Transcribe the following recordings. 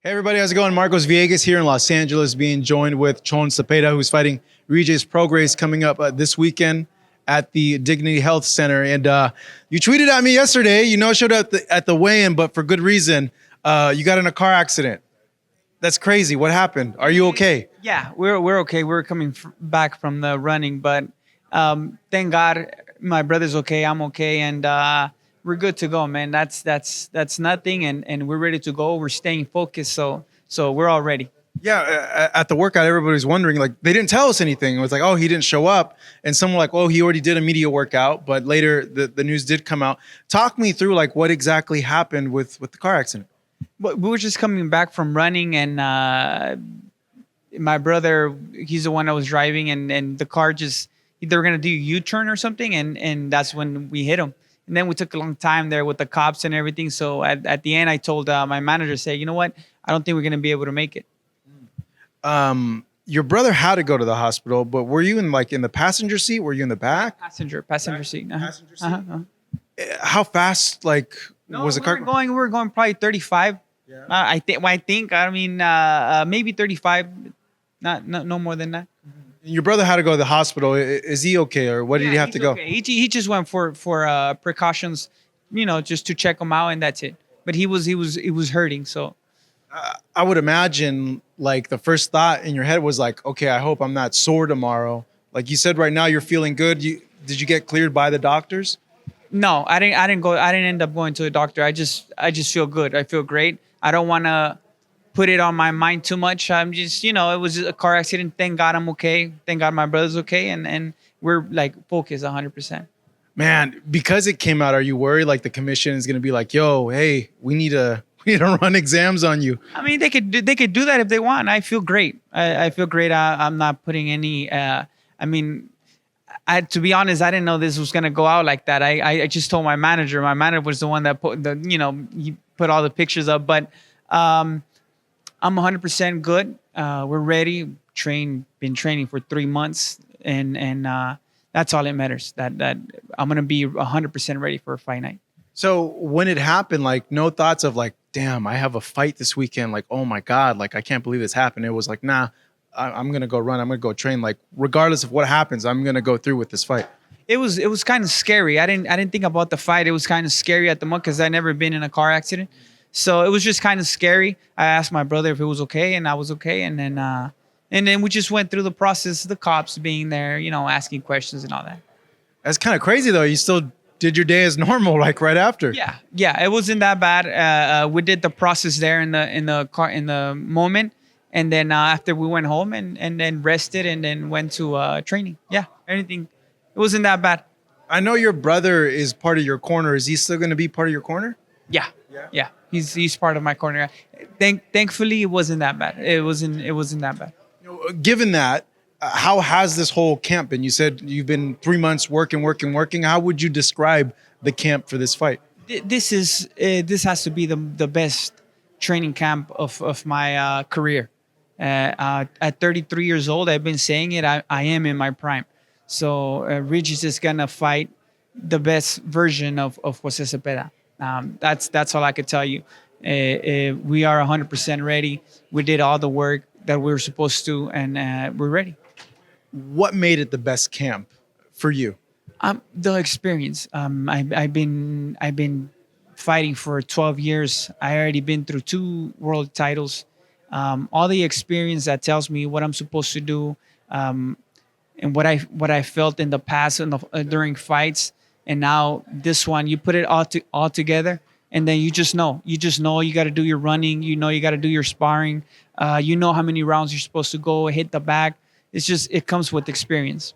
Hey everybody, how's it going? Marcos Villegas here in Los Angeles, being joined with Jose Zepeda, who's fighting regis Progrias coming up this weekend at the Dignity Health Center. And you tweeted at me yesterday. You know, showed up at the weigh-in, but for good reason. You got in a car accident. That's crazy. What happened? Are you okay? Yeah, we're okay. We're coming back from the running, but thank God my brother's okay. I'm okay, and we're good to go, man. That's nothing, and we're ready to go. We're staying focused, so we're all ready. Yeah, at the workout, everybody's wondering, like, they didn't tell us anything. It was like, oh, he didn't show up. And some were like, oh, he already did a media workout, but later the news did come out. Talk me through, like, what exactly happened with the car accident. But we were just coming back from running, and my brother, he's the one that was driving, and the car just, they were gonna do a U-turn or something, and that's when we hit him. And then we took a long time there with the cops and everything. So at the end, I told my manager, say, you know what, I don't think we're gonna be able to make it. Your brother had to go to the hospital, but were you in the passenger seat? Were you in the back? Passenger seat. Passenger seat. How fast was the car We were going probably 35. Yeah. I mean, maybe 35, no more than that. Your brother had to go to the hospital. Is he okay, or what did he have to go? Okay. He just went for precautions, just to check him out, and that's it. But he was hurting, so. I would imagine the first thought in your head was like, okay, I hope I'm not sore tomorrow. Like you said, right now you're feeling good. Did you get cleared by the doctors? No, I didn't go. I didn't end up going to the doctor. I just feel good. I feel great. I don't want to put it on my mind too much. I'm just, it was a car accident. Thank God I'm okay. Thank God my brother's okay. And we're focused 100%. Man, because it came out, are you worried the commission is going to be like, yo, hey, we need to run exams on you? I mean, they could do that if they want. I feel great. I feel great. I'm not putting any, to be honest, I didn't know this was going to go out like that. I just told my manager. My manager was the one that he put all the pictures up. But I'm 100% good. We're ready. Been training for 3 months, and that's all that matters. That I'm going to be 100% ready for a fight night. So when it happened, no thoughts of damn, I have a fight this weekend. Oh my God, I can't believe this happened. It was nah, I'm going to go run. I'm going to go train. Regardless of what happens, I'm going to go through with this fight. It was kind of scary. I didn't think about the fight. It was kind of scary at the moment because I never been in a car accident. So it was just kind of scary. I asked my brother if it was okay, and I was okay. And then we just went through the process, the cops being there, asking questions and all that. That's kind of crazy though. You still did your day as normal, right after. Yeah, it wasn't that bad. We did the process there in the car in the moment, and then after we went home and then rested and then went to training. Yeah, anything. It wasn't that bad. I know your brother is part of your corner. Is he still going to be part of your corner? Yeah. He's part of my corner. Thankfully, it wasn't that bad. It wasn't that bad. Given that, how has this whole camp been? You said you've been 3 months working. How would you describe the camp for this fight? This has to be the best training camp of my career. At 33 years old, I've been saying it. I am in my prime. So Regis is gonna fight the best version of Jose Zepeda. That's all I could tell you. We are 100% ready. We did all the work that we were supposed to, and we're ready. What made it the best camp for you? The experience. I've been fighting for 12 years. I already been through 2 world titles. All the experience that tells me what I'm supposed to do, and what I felt in the past and during fights, and now this one. You put it all together, and then you just know. You got to do your running. You got to do your sparring. How many rounds you're supposed to go, hit the back. It comes with experience.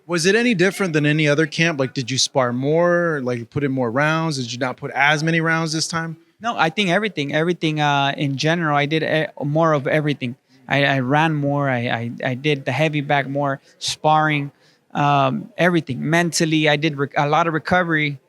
Was it any different than any other camp? Did you spar more? Put in more rounds? Did you not put as many rounds this time? No, I think everything in general. I did more of everything. I ran more. I did the heavy bag more, sparring, everything. Mentally, I did a lot of recovery.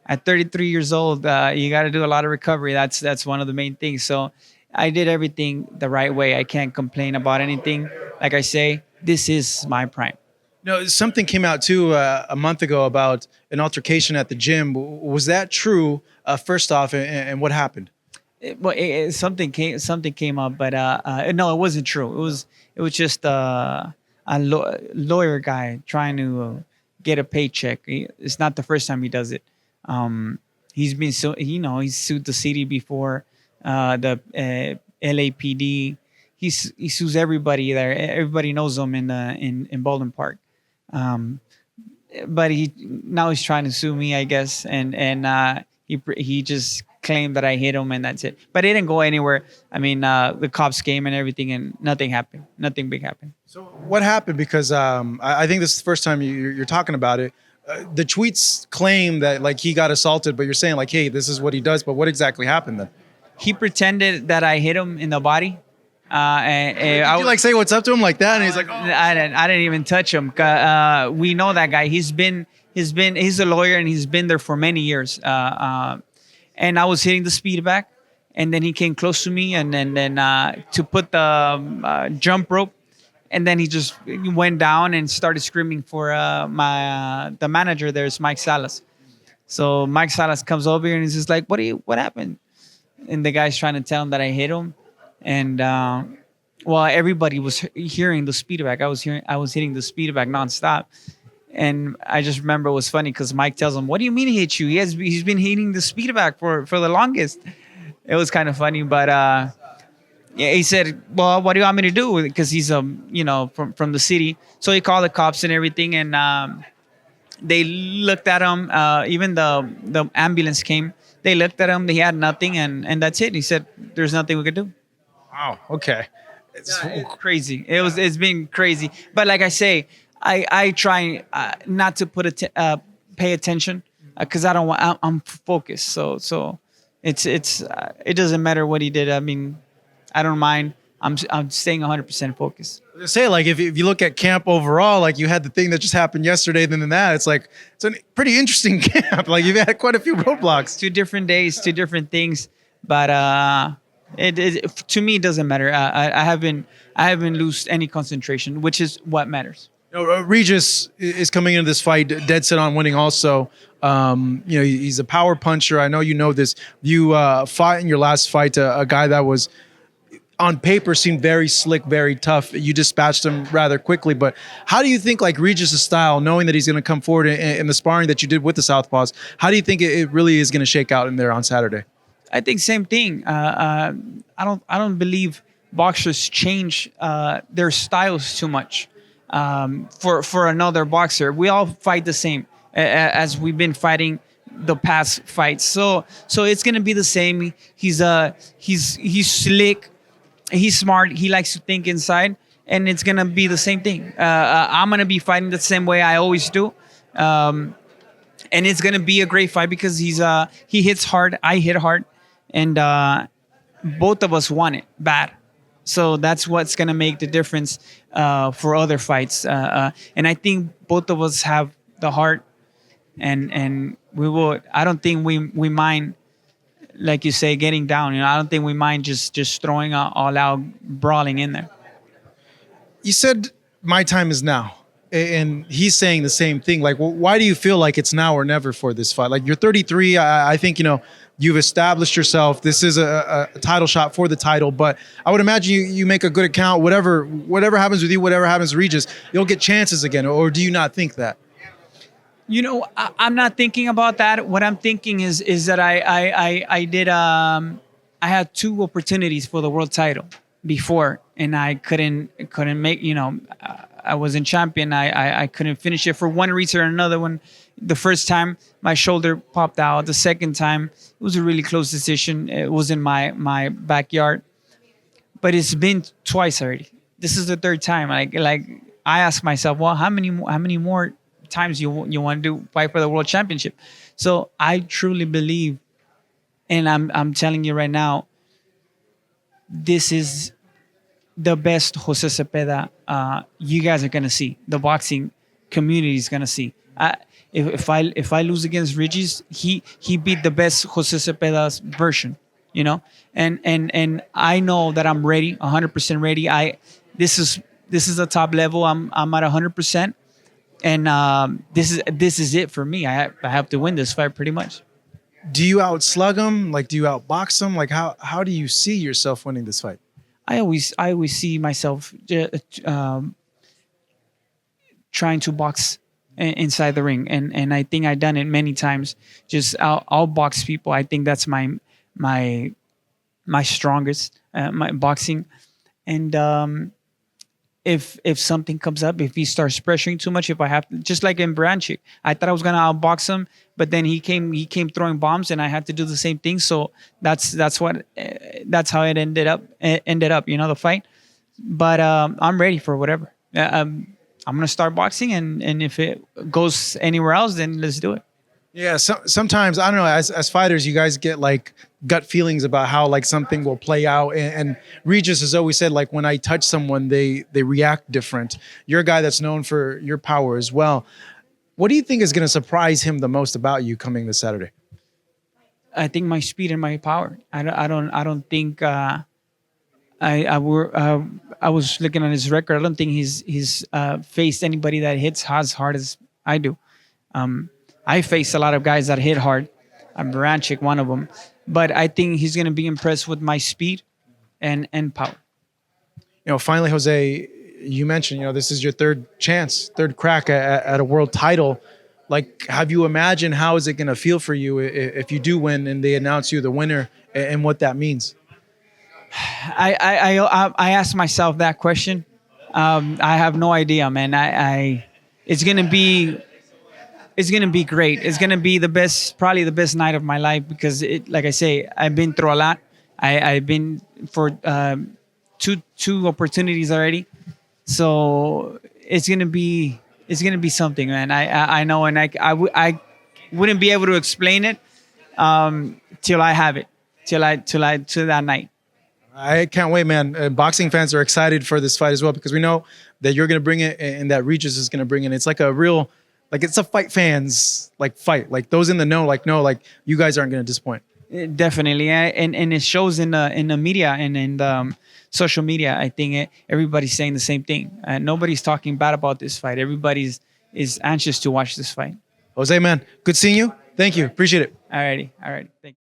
At 33 years old, you got to do a lot of recovery. That's one of the main things. So I did everything the right way. I can't complain about anything. Like I say, this is my prime. No, something came out too a month ago about an altercation at the gym. Was that true? First off, and what happened? Something came up, but no, it wasn't true. It was just lawyer guy trying to get a paycheck. It's not the first time he does it. Um, he's been so he's sued the city before, the LAPD. He sues everybody there. Everybody knows him in Baldwin Park. Um, but he's trying to sue me, I guess, and he just claimed that I hit him and that's it. But it didn't go anywhere. I mean, the cops came and everything, and nothing happened. Nothing big happened. So what happened? Because I think this is the first time you're talking about it. The tweets claim that like he got assaulted, but you're saying like, hey, this is what he does. But what exactly happened then? He pretended that I hit him in the body. Did you like say what's up to him like that? And he's like, oh. I didn't even touch him. We know that guy. He's a lawyer and he's been there for many years. And I was hitting the speed back, and then he came close to me, and then to put the jump rope, and then he just went down and started screaming for the manager. There's Mike Salas. So Mike Salas comes over here and he's just like, what happened? And the guy's trying to tell him that I hit him, and well, everybody was hearing the speed back. I was hitting the speed back nonstop. And I just remember it was funny because Mike tells him, "What do you mean he hit you? He's been hitting the speed back for the longest." It was kind of funny, but yeah, he said, "Well, what do you want me to do?" Because he's from the city, so he called the cops and everything, and they looked at him. Even the ambulance came. They looked at him. He had nothing, and that's it. He said, "There's nothing we could do." Wow. Okay. It's crazy. It's been crazy, but like I say. I try not to pay attention because I don't want. I'm focused. So it doesn't matter what he did. I mean, I don't mind. I'm staying 100% focused. Say like if you look at camp overall, like you had the thing that just happened yesterday, then that it's like it's a pretty interesting camp. Like you've had quite a few roadblocks. 2 different days, 2 different things, but it to me it doesn't matter. I haven't lost any concentration, which is what matters. Regis is coming into this fight dead set on winning also. He's a power puncher. I know you know this. You fought in your last fight a guy that was on paper seemed very slick, very tough. You dispatched him rather quickly. But how do you think like Regis' style, knowing that he's going to come forward in the sparring that you did with the Southpaws, how do you think it really is going to shake out in there on Saturday? I think same thing. I don't believe boxers change their styles too much. For another boxer, we all fight the same as we've been fighting the past fights. So it's gonna be the same. He's slick, he's smart, he likes to think inside, and it's gonna be the same thing. I'm gonna be fighting the same way I always do, and it's gonna be a great fight because he hits hard, I hit hard, and both of us want it bad. So that's what's gonna make the difference for other fights, and I think both of us have the heart, and we will. I don't think we mind, like you say, getting down. I don't think we mind just throwing all out brawling in there. You said my time is now, and he's saying the same thing. Like, why do you feel like it's now or never for this fight? Like, you're 33. I think you've established yourself. This is a title shot for the title, but I would imagine you make a good account. Whatever happens with you, whatever happens with Regis, you'll get chances again. Or do you not think that? I'm not thinking about that. What I'm thinking is that I did. I had 2 opportunities for the world title before, and I couldn't make. I wasn't champion. I couldn't finish it for one reason or another. One, the first time my shoulder popped out. The second time it was a really close decision. It was in my backyard, but it's been twice already. This is the 3rd time. Like I ask myself, well, how many more times you want to fight for the world championship? So I truly believe, and I'm telling you right now, this is the best Jose Zepeda you guys are gonna see. The boxing community is gonna see. If I lose against Regis, he beat the best Jose Zepeda's version, and I know that I'm ready, 100% ready. This is a top level. I'm at 100%, and this is it for me. I have to win this fight pretty much. Do you outslug him? Like, do you outbox him? Like, how do you see yourself winning this fight? I always see myself trying to box inside the ring, and I think I've done it many times. Just I'll box people. I think that's my my strongest my boxing. And if something comes up, if he starts pressuring too much, if I have to, just like in Branchik, I thought I was gonna outbox him, but then he came throwing bombs, and I had to do the same thing. So that's how it ended up, the fight. But I'm ready for whatever. I'm gonna start boxing, and if it goes anywhere else, then let's do it. Yeah, sometimes I don't know. As fighters, you guys get like gut feelings about how like something will play out. And Regis has always said like when I touch someone, they react different. You're a guy that's known for your power as well. What do you think is going to surprise him the most about you coming this Saturday? I think my speed and my power. I don't think I was looking at his record. I don't think he's faced anybody that hits as hard as I do. I faced a lot of guys that hit hard. I'm Baranchik, one of them. But I think he's going to be impressed with my speed and power. Finally, Jose, you mentioned, this is your third chance, third crack at a world title. Like, have you imagined how is it going to feel for you if you do win and they announce you the winner and what that means? I asked myself that question. I have no idea, man. It's gonna be great. It's gonna be the best, probably the best night of my life because like I say, I've been through a lot. I've been for two opportunities already, so it's gonna be something, man. I know, and I wouldn't be able to explain it till I have it, till that night. I can't wait, man. Boxing fans are excited for this fight as well because we know that you're going to bring it and that Regis is going to bring it. It's like a real, like it's a fight fans like fight. Like those in the know, like no, like you guys aren't going to disappoint. Definitely, and it shows in the media and in the social media. I think everybody's saying the same thing. Nobody's talking bad about this fight. Everybody's is anxious to watch this fight. Jose, man, good seeing you. Thank you. Appreciate it. Alrighty, thank you.